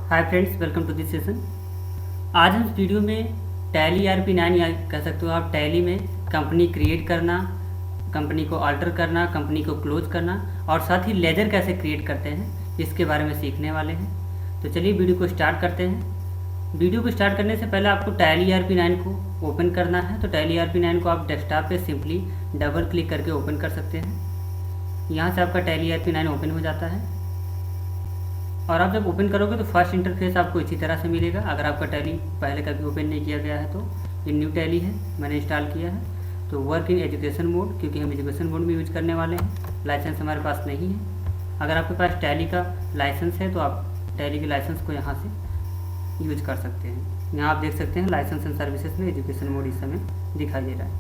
Hi friends, welcome to this session. आज हम इस वीडियो में टैली ERP9 या कह सकते हो आप टैली में कंपनी क्रिएट करना, कंपनी को अल्टर करना, कंपनी को क्लोज करना और साथ ही लेजर कैसे क्रिएट करते हैं इसके बारे में सीखने वाले हैं। तो चलिए वीडियो को स्टार्ट करते हैं। वीडियो को स्टार्ट करने से पहले आपको टैली ERP9 को ओपन करना है। तो टैली ERP9 को आप डेस्कटॉप पे सिंपली डबल क्लिक करके ओपन कर सकते हैं। यहाँ से आपका टैली ERP9 ओपन हो जाता है और आप जब ओपन करोगे तो फर्स्ट इंटरफेस आपको इसी तरह से मिलेगा। अगर आपका टैली पहले कभी ओपन नहीं किया गया है तो ये न्यू टैली है, मैंने इंस्टॉल किया है। तो वर्क इन एजुकेशन मोड, क्योंकि हम एजुकेशन मोड में यूज करने वाले हैं। लाइसेंस हमारे पास नहीं है। अगर आपके पास टैली का लाइसेंस है तो आप टैली के लाइसेंस को यहाँ से यूज कर सकते हैं। यहाँ आप देख सकते हैं लाइसेंस एंड सर्विसेज में एजुकेशन मोड इस समय दिखाई दे रहा है।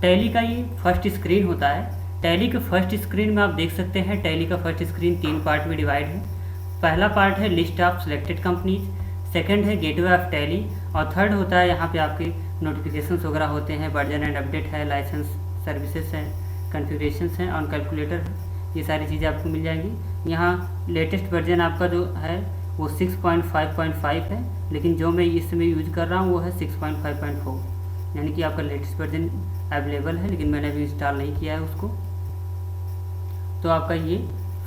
टैली का ये फर्स्ट स्क्रीन होता है। टैली के फर्स्ट स्क्रीन में आप देख सकते हैं टैली का फर्स्ट स्क्रीन 3 पार्ट में डिवाइड है। पहला पार्ट है list of selected companies, second है गेटवे ऑफ टैली और थर्ड होता है यहाँ पे आपके नोटिफिकेशंस वगैरह होते हैं, वर्जन एंड अपडेट है, लाइसेंस सर्विसेज हैं, कॉन्फ़िगरेशंस हैं और कैलकुलेटर है। ये सारी चीज़ें आपको मिल जाएंगी। यहाँ लेटेस्ट वर्जन आपका जो है वो 6.5.5 है, लेकिन जो मैं इस समय यूज कर रहा हूँ वो है 6.5.4, यानी कि आपका लेटेस्ट वर्जन अवेलेबल है, लेकिन मैंने अभी इंस्टॉल नहीं किया है उसको। तो आपका ये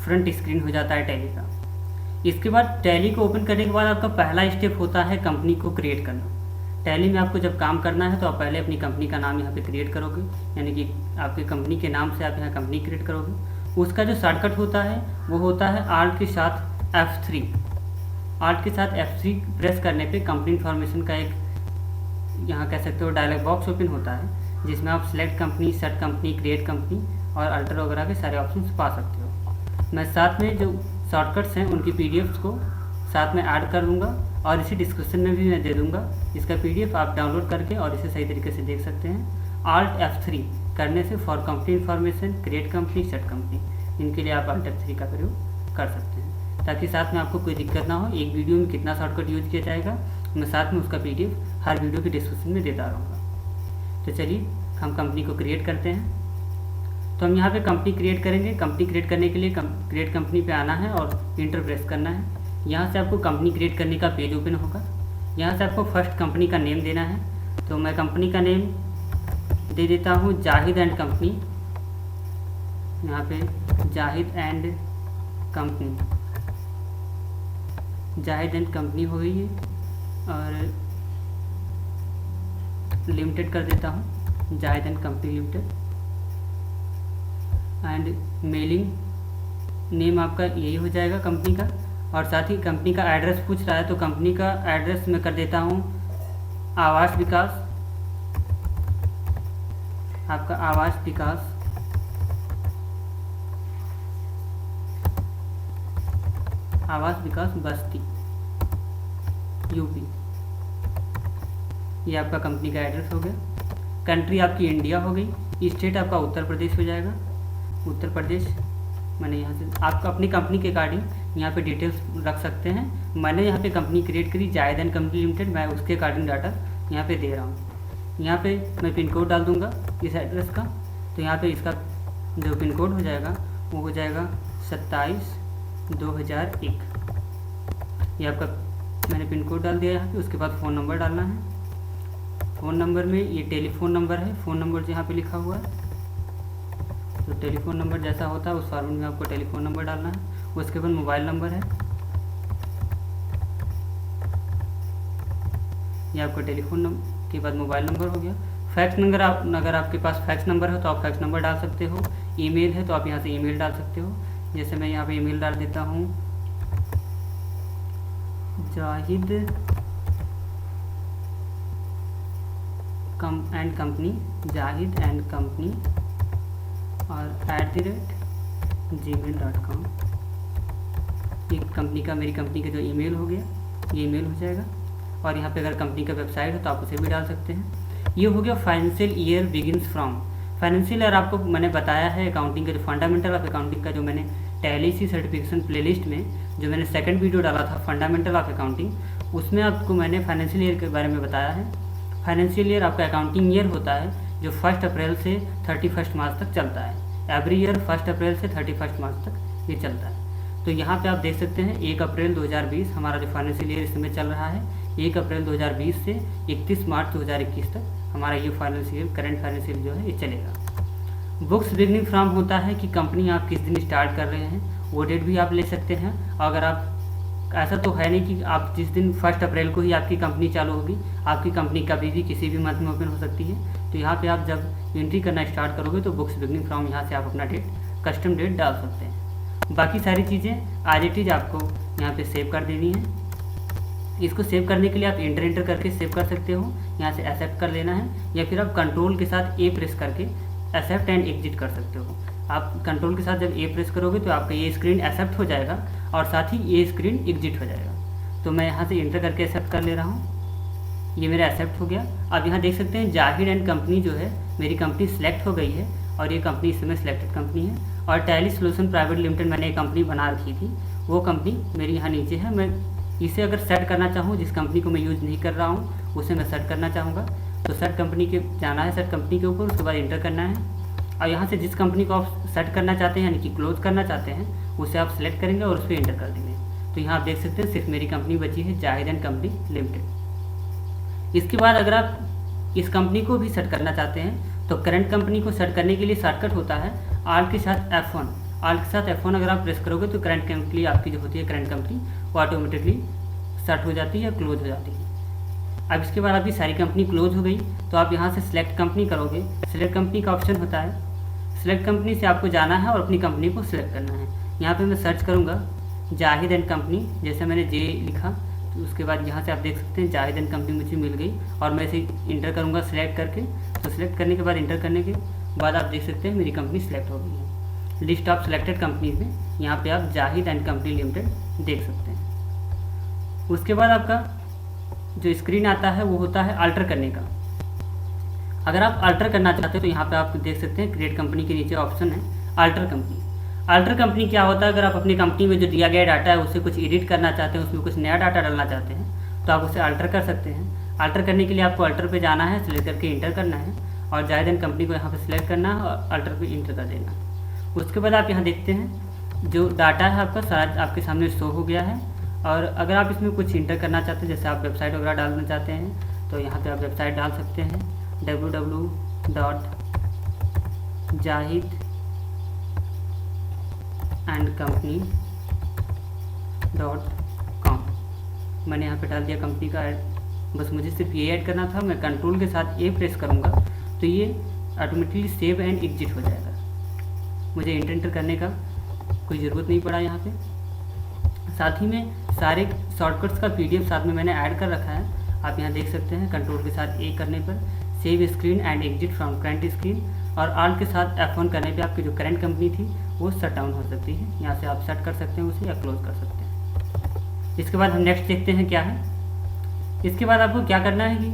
फ्रंट स्क्रीन हो जाता है टैली का। इसके बाद टैली को ओपन करने के बाद आपका पहला स्टेप होता है कंपनी को क्रिएट करना। टैली में आपको जब काम करना है तो आप पहले अपनी कंपनी का नाम यहाँ पे क्रिएट करोगे, यानी कि आपकी कंपनी के नाम से आप यहाँ कंपनी क्रिएट करोगे। उसका जो शॉर्टकट होता है वो होता है आल्ट के साथ F3। आल्ट के साथ F3 प्रेस करने पे कंपनी इन्फॉर्मेशन का एक यहाँ कह सकते हो डायलॉग बॉक्स ओपन होता है, जिसमें आप select company, set company, create company और अल्टर वगैरह के सारे ऑप्शन पा सकते हो। मैं साथ में जो शॉर्टकट्स हैं उनकी PDFs को साथ में ऐड कर दूंगा और इसी डिस्क्रिप्शन में भी मैं दे दूंगा। इसका PDF आप डाउनलोड करके और इसे सही तरीके से देख सकते हैं। आल्ट F3 करने से for company information, create company, set company, इनके लिए आप आल्ट F3 का प्रयोग कर सकते हैं, ताकि साथ में आपको कोई दिक्कत ना हो। एक वीडियो में कितना शॉर्टकट यूज किया जाएगा मैं साथ में उसका PDF हर वीडियो की डिस्क्रिप्शन में देता रहूँगा। तो चलिए हम कंपनी को क्रिएट करते हैं। तो हम यहाँ पे कंपनी क्रिएट करेंगे। कंपनी क्रिएट करने के लिए क्रिएट कंपनी पे आना है और इंटर प्रेस करना है। यहाँ से आपको कंपनी क्रिएट करने का पेज ओपन होगा। यहाँ से आपको फर्स्ट कंपनी का नेम देना है। तो मैं कंपनी का नेम दे देता हूँ जाहिद एंड कंपनी। यहाँ पे Zahid and company, Zahid and company हो गई है और लिमिटेड कर देता हूँ, Zahid and company limited. And mailing name आपका यही हो जाएगा कंपनी का। और साथ ही कंपनी का एड्रेस पूछ रहा है तो कंपनी का एड्रेस मैं कर देता हूँ आवास विकास, आपका आवास विकास, आवास विकास बस्ती, यूपी। ये आपका कंपनी का एड्रेस हो गया। कंट्री आपकी इंडिया हो गई। स्टेट आपका उत्तर प्रदेश हो जाएगा, उत्तर प्रदेश। मैंने यहाँ से आपको अपनी कंपनी के अकॉर्डिंग यहाँ पे डिटेल्स रख सकते हैं। मैंने यहाँ पे कंपनी क्रिएट करी जाहिद एंड कंपनी लिमिटेड, मैं उसके अकॉर्डिंग डाटा यहाँ पे दे रहा हूँ। यहाँ पे मैं पिन कोड डाल दूँगा इस एड्रेस का। तो यहाँ पे इसका जो पिन कोड हो जाएगा वो हो जाएगा 27/2001। ये आपका मैंने पिन कोड डाल दिया यहाँ पे। उसके बाद फ़ोन नंबर डालना है। फ़ोन नंबर में ये टेलीफोन नंबर है, फ़ोन नंबर जो यहाँ पे लिखा हुआ है। तो टेलीफोन नंबर जैसा होता है उस फॉर्मेट में आपको टेलीफोन नंबर डालना है। उसके बाद मोबाइल नंबर है, ये आपका टेलीफोन नंबर के बाद मोबाइल नंबर हो गया। फैक्स नंबर अगर आपके पास फैक्स नंबर है तो आप फैक्स नंबर डाल सकते हो। ईमेल है तो आप यहाँ से ईमेल डाल सकते हो। जैसे मैं यहाँ पे ईमेल डाल देता हूँ Zahid and company, Zahid and company और @gmail.com। ये कंपनी का, मेरी कंपनी का जो ईमेल हो गया, ये ईमेल हो जाएगा। और यहाँ पे अगर कंपनी का वेबसाइट है तो आप उसे भी डाल सकते हैं। ये हो गया financial year begins from. Financial year आपको मैंने बताया है अकाउंटिंग का, जो फंडामेंटल ऑफ अकाउंटिंग का जो मैंने टैली सी सर्टिफिकेशन प्लेलिस्ट में जो मैंने सेकंड वीडियो डाला था फंडामेंटल ऑफ अकाउंटिंग, उसमें आपको मैंने फाइनेंशियल ईयर के बारे में बताया है। फाइनेंशियल ईयर आपका अकाउंटिंग ईयर होता है जो 1 अप्रैल से 31 मार्च तक चलता है। एवरी ईयर 1 अप्रैल से 31 मार्च तक ये चलता है। तो यहाँ पे आप देख सकते हैं 1 अप्रैल 2020 हमारा जो फाइनेंशियल ईयर इस समय चल रहा है, 1 अप्रैल 2020 से 31 मार्च 2021 तक हमारा ये फाइनेंशियल करंट फाइनेंशियल जो है ये चलेगा। बुक्स बिगनिंग फ्रॉम होता है कि कंपनी आप किस दिन स्टार्ट कर रहे हैं, वो डेट भी आप ले सकते हैं। अगर आप, ऐसा तो है नहीं कि आप जिस दिन 1 अप्रैल को ही आपकी कंपनी चालू होगी, आपकी कंपनी कभी भी किसी भी मंथ में ओपन हो सकती है। तो यहाँ पे आप जब एंट्री करना स्टार्ट करोगे तो बुक्स बिगनिंग फ्रॉम यहाँ से आप अपना डेट, कस्टम डेट डाल सकते हैं। बाकी सारी चीज़ें एज इट इज़ आपको यहाँ पे सेव कर देनी है। इसको सेव करने के लिए आप एंटर करके सेव कर सकते हो, यहाँ से एक्सेप्ट कर लेना है, या फिर आप कंट्रोल के साथ ए प्रेस करके एक्सेप्ट एंड एग्जिट कर सकते हो। आप कंट्रोल के साथ जब ए प्रेस करोगे तो आपका ये स्क्रीन एक्सेप्ट हो जाएगा और साथ ही ये स्क्रीन एग्जिट हो जाएगा। तो मैं यहाँ से एंटर करके एक्सेप्ट कर ले रहा हूँ, ये मेरा एक्सेप्ट हो गया। आप यहाँ देख सकते हैं जाहिद एंड कंपनी जो है मेरी कंपनी सेलेक्ट हो गई है और ये कंपनी इस समय सिलेक्टेड कंपनी है। और टैली सॉल्यूशन प्राइवेट लिमिटेड मैंने एक कंपनी बना रखी थी, वो कंपनी मेरी यहाँ नीचे है। मैं इसे अगर सेट करना चाहूँ, जिस कंपनी को मैं यूज़ नहीं कर रहा हूँ उसे मैं सेट करना चाहूँगा, तो सेट कंपनी के जाना है, सेट कंपनी के ऊपर, उसके बाद इंटर करना है। और यहाँ से जिस कंपनी को आप सेट करना चाहते हैं यानी कि क्लोज करना चाहते हैं उसे आप सेलेक्ट करेंगे और उस पर इंटर कर देंगे। तो यहाँ आप देख सकते हैं सिर्फ मेरी कंपनी बची है जाहिद एंड कंपनी लिमिटेड। इसके बाद अगर आप इस कंपनी को भी सेट करना चाहते हैं तो करंट कंपनी को सेट करने के लिए शॉर्टकट होता है आल्ट के साथ F1। आल्ट के साथ F1 अगर आप प्रेस करोगे तो करंट कंपनी आपकी जो होती है करंट कंपनी वो ऑटोमेटिकली सेट हो जाती है, क्लोज हो जाती है। अब इसके बाद आपकी सारी कंपनी क्लोज हो गई तो आप यहाँ से सिलेक्ट कंपनी करोगे। सिलेक्ट कंपनी का ऑप्शन होता है, सिलेक्ट कंपनी से आपको जाना है और अपनी कंपनी को सिलेक्ट करना है। यहाँ पे मैं सर्च करूँगा जाहिद एंड कंपनी, जैसे मैंने जे लिखा तो उसके बाद यहाँ से आप देख सकते हैं जाहिद एंड कंपनी मुझे मिल गई और मैं इसे इंटर करूँगा सिलेक्ट करके। तो सिलेक्ट करने के बाद इंटर करने के बाद आप देख सकते हैं मेरी कंपनी सिलेक्ट हो गई है। लिस्ट ऑफ सिलेक्टेड कंपनीज में यहाँ पे आप जाहिद एंड कंपनी लिमिटेड देख सकते हैं। उसके बाद आपका जो स्क्रीन आता है वो होता है अल्टर करने का। अगर आप अल्टर करना चाहते हो तो यहाँ पे आप देख सकते हैं क्रिएट कंपनी के नीचे ऑप्शन है अल्टर कंपनी। अल्टर कंपनी क्या होता है, अगर आप अपनी कंपनी में जो दिया गया डाटा है उसे कुछ एडिट करना चाहते हैं, उसमें कुछ नया डाटा डालना चाहते हैं तो आप उसे अल्टर कर सकते हैं। अल्टर करने के लिए आपको अल्टर पे जाना है, सिलेक्ट करके इंटर करना है और जाहिद एंड कंपनी को यहाँ पे सिलेक्ट करना है और अल्टर पे इंटर कर देना है। उसके बाद आप यहाँ देखते हैं जो डाटा है आपका सारा आपके सामने शो हो गया है। और अगर आप इसमें कुछ इंटर करना चाहते हैं, जैसे आप वेबसाइट वगैरह डालना चाहते हैं तो यहाँ पे आप वेबसाइट डाल सकते हैं www.jahid-and-company.com। मैंने यहाँ पे डाल दिया कंपनी का ऐड, बस मुझे सिर्फ ये ऐड करना था। मैं कंट्रोल के साथ ए प्रेस करूँगा तो ये ऑटोमेटिकली सेव एंड एग्जिट हो जाएगा। मुझे इंटर करने का कोई ज़रूरत नहीं पड़ा यहाँ पे। साथ ही में सारे शॉर्टकट्स का PDF साथ में मैंने ऐड कर रखा है, आप यहाँ देख सकते हैं। कंट्रोल के साथ ए करने पर save screen and exit from current screen और आल्ट के साथ F1 करने पे आपकी जो करंट कंपनी थी वो शट डाउन हो सकती है। यहाँ से आप सेट कर सकते हैं उसे या क्लोज कर सकते हैं। इसके बाद हम नेक्स्ट देखते हैं क्या है। इसके बाद आपको क्या करना है कि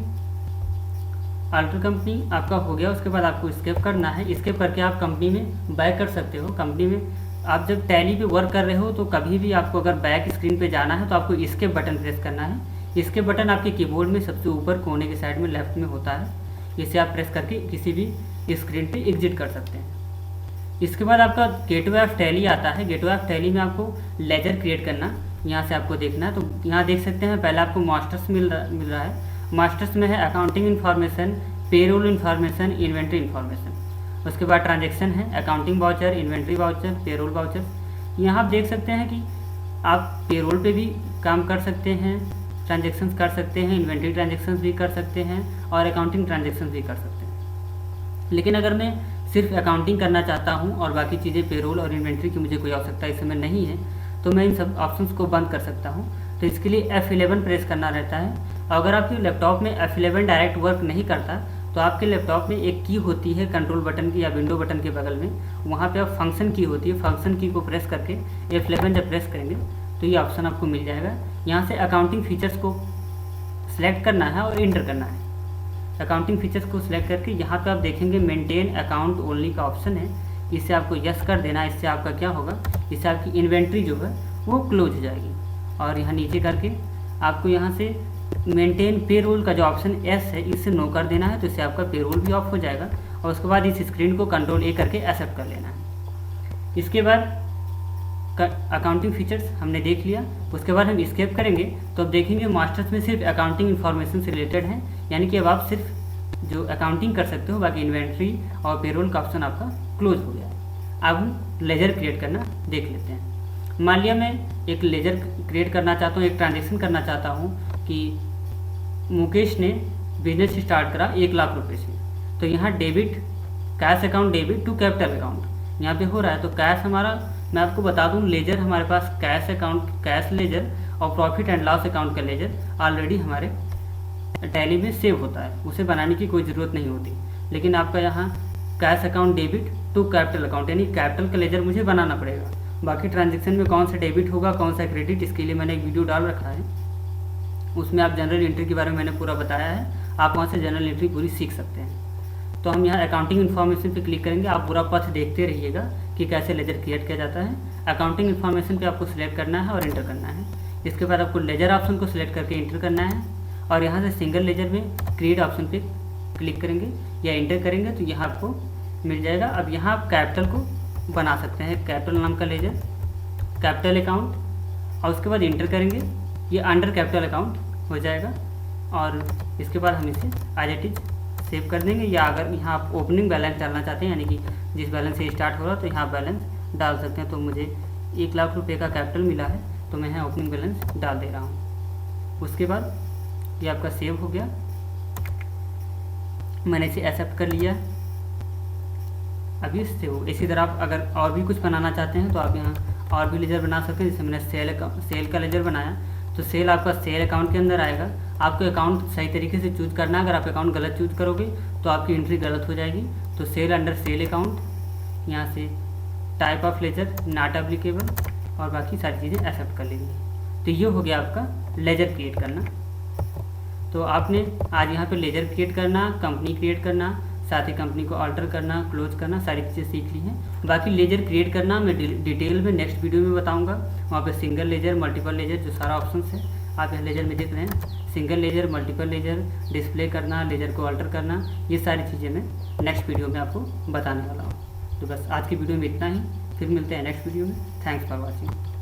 अल्टर कंपनी आपका हो गया, उसके बाद आपको स्केप करना है। स्केप करके आप कंपनी में बैक कर सकते हो। कंपनी में आप जब टैली पे वर्क कर रहे हो तो कभी भी आपको अगर बैक स्क्रीन पे जाना है तो आपको स्केप बटन प्रेस करना है। स्केप बटन आपके कीबोर्ड में सबसे ऊपर कोने के साइड में लेफ्ट में होता है, इसे आप प्रेस करके किसी भी स्क्रीन पे एग्जिट कर सकते हैं। इसके बाद आपका गेटवे ऑफ टैली आता है। गेटवे ऑफ टैली में आपको लेजर क्रिएट करना, यहाँ से आपको देखना है। तो यहाँ देख सकते हैं पहले आपको मास्टर्स मिल रहा है। मास्टर्स में है accounting information, payroll information, inventory information. उसके बाद ट्रांजैक्शन है accounting voucher, inventory voucher, payroll voucher. यहाँ आप देख सकते हैं कि आप पेरोल पे भी काम कर सकते हैं, ट्रांजैक्शंस कर सकते हैं, इन्वेंट्री ट्रांजैक्शंस भी कर सकते हैं और अकाउंटिंग ट्रांजैक्शंस भी कर सकते हैं। लेकिन अगर मैं सिर्फ अकाउंटिंग करना चाहता हूँ और बाकी चीज़ें पेरोल और इन्वेंट्री की मुझे कोई आवश्यकता इस समय नहीं है तो मैं इन सब ऑप्शंस को बंद कर सकता हूँ। तो इसके लिए F11 प्रेस करना रहता है। अगर आपके लैपटॉप में F11 डायरेक्ट वर्क नहीं करता तो आपके लैपटॉप में एक की होती है कंट्रोल बटन की या विंडो बटन के बगल में, वहाँ पे आप फंक्शन की होती है, फंक्शन की को प्रेस करके F11 जब प्रेस करेंगे तो ये ऑप्शन आपको मिल जाएगा। यहाँ से अकाउंटिंग फीचर्स को सिलेक्ट करना है और इंटर करना है। अकाउंटिंग फीचर्स को सिलेक्ट करके यहाँ पे आप देखेंगे मेंटेन अकाउंट ओनली का ऑप्शन है, इससे आपको यस कर देना। इससे आपका क्या होगा, इससे आपकी इन्वेंट्री जो है वो क्लोज हो जाएगी। और यहाँ नीचे करके आपको यहाँ से मेंटेन पेरोल का जो ऑप्शन एस है इससे नो कर देना है, तो इससे आपका पेरोल भी ऑफ हो जाएगा। और उसके बाद इस स्क्रीन को कंट्रोल ए करके एक्सेप्ट कर लेना है। इसके बाद अकाउंटिंग फीचर्स हमने देख लिया। उसके बाद हम स्केप करेंगे तो अब देखेंगे मास्टर्स में सिर्फ अकाउंटिंग इन्फॉर्मेशन से रिलेटेड है, यानी कि अब आप सिर्फ जो अकाउंटिंग कर सकते हो, बाकी इन्वेंट्री और पेरोल का ऑप्शन आपका क्लोज हो गया। अब हम लेजर क्रिएट करना देख लेते हैं। मान लिया मैं एक लेजर क्रिएट करना चाहता हूँ, एक ट्रांजेक्शन करना चाहता हूँ कि मुकेश ने बिजनेस स्टार्ट करा 1 लाख रुपये से, तो यहाँ debit cash account debit to capital account यहाँ पे हो रहा है। तो कैश हमारा, मैं आपको बता दूं, लेजर हमारे पास कैश अकाउंट, कैश लेजर और प्रॉफिट एंड लॉस अकाउंट का लेजर ऑलरेडी हमारे टैली में सेव होता है, उसे बनाने की कोई ज़रूरत नहीं होती। लेकिन आपका यहाँ cash account debit to capital account यानी कैपिटल का लेजर मुझे बनाना पड़ेगा। बाकी ट्रांजेक्शन में कौन सा डेबिट होगा, कौन सा क्रेडिट, इसके लिए मैंने एक वीडियो डाल रखा है, उसमें आप जनरल एंट्री के बारे में मैंने पूरा बताया है, आप वहाँ से जनरल एंट्री पूरी सीख सकते हैं। तो हम यहाँ अकाउंटिंग इन्फॉर्मेशन पे क्लिक करेंगे। आप पूरा पथ देखते रहिएगा कि कैसे लेजर क्रिएट किया जाता है। अकाउंटिंग इन्फॉर्मेशन पे आपको सिलेक्ट करना है और इंटर करना है। इसके बाद आपको लेजर ऑप्शन को सिलेक्ट करके इंटर करना है और यहाँ से सिंगल लेजर में क्रिएट ऑप्शन पे क्लिक करेंगे या इंटर करेंगे तो यहाँ आपको मिल जाएगा। अब यहाँ आप कैपिटल को बना सकते हैं, कैपिटल नाम का लेजर, कैपिटल अकाउंट, और उसके बाद इंटर करेंगे, ये अंडर कैपिटल अकाउंट हो जाएगा। और इसके बाद हम इसे एज इट इज सेव कर देंगे। या अगर यहाँ आप ओपनिंग बैलेंस डालना चाहते हैं, यानी कि जिस बैलेंस से स्टार्ट हो रहा है, तो यहाँ बैलेंस डाल सकते हैं। तो मुझे 1 लाख रुपए का कैपिटल मिला है, तो मैं यहाँ ओपनिंग बैलेंस डाल दे रहा हूँ। उसके बाद ये आपका सेव हो गया, मैंने इसे एक्सेप्ट कर लिया। अभी सेव। इसी तरह आप अगर और भी कुछ बनाना चाहते हैं तो आप यहाँ और भी लेजर बना सकते हैं। जैसे मैंने सेल का लेजर बनाया, तो सेल आपका सेल अकाउंट के अंदर आएगा। आपको अकाउंट सही तरीके से चूज करना है। अगर आप अकाउंट गलत चूज करोगे तो आपकी एंट्री गलत हो जाएगी। तो सेल अंडर सेल अकाउंट, यहाँ से type of ledger not applicable और बाकी सारी चीज़ें एक्सेप्ट कर लेंगे। तो ये हो गया आपका लेजर क्रिएट करना। तो आपने आज यहाँ पे लेजर क्रिएट करना, कंपनी क्रिएट करना, साथ ही कंपनी को अल्टर करना, क्लोज करना, सारी चीज़ें सीख ली हैं। बाकी लेजर क्रिएट करना मैं डिटेल में नेक्स्ट वीडियो में बताऊंगा। वहाँ पे सिंगल लेजर, मल्टीपल लेजर, जो सारा ऑप्शन है आप यहाँ लेजर में देख रहे हैं, single ledger, multiple ledger, display करना, लेजर को अल्टर करना, ये सारी चीज़ें मैं नेक्स्ट वीडियो में आपको बताने वाला हूँ। तो बस आज की वीडियो में इतना ही, फिर मिलते हैं नेक्स्ट वीडियो में। Thanks for watching.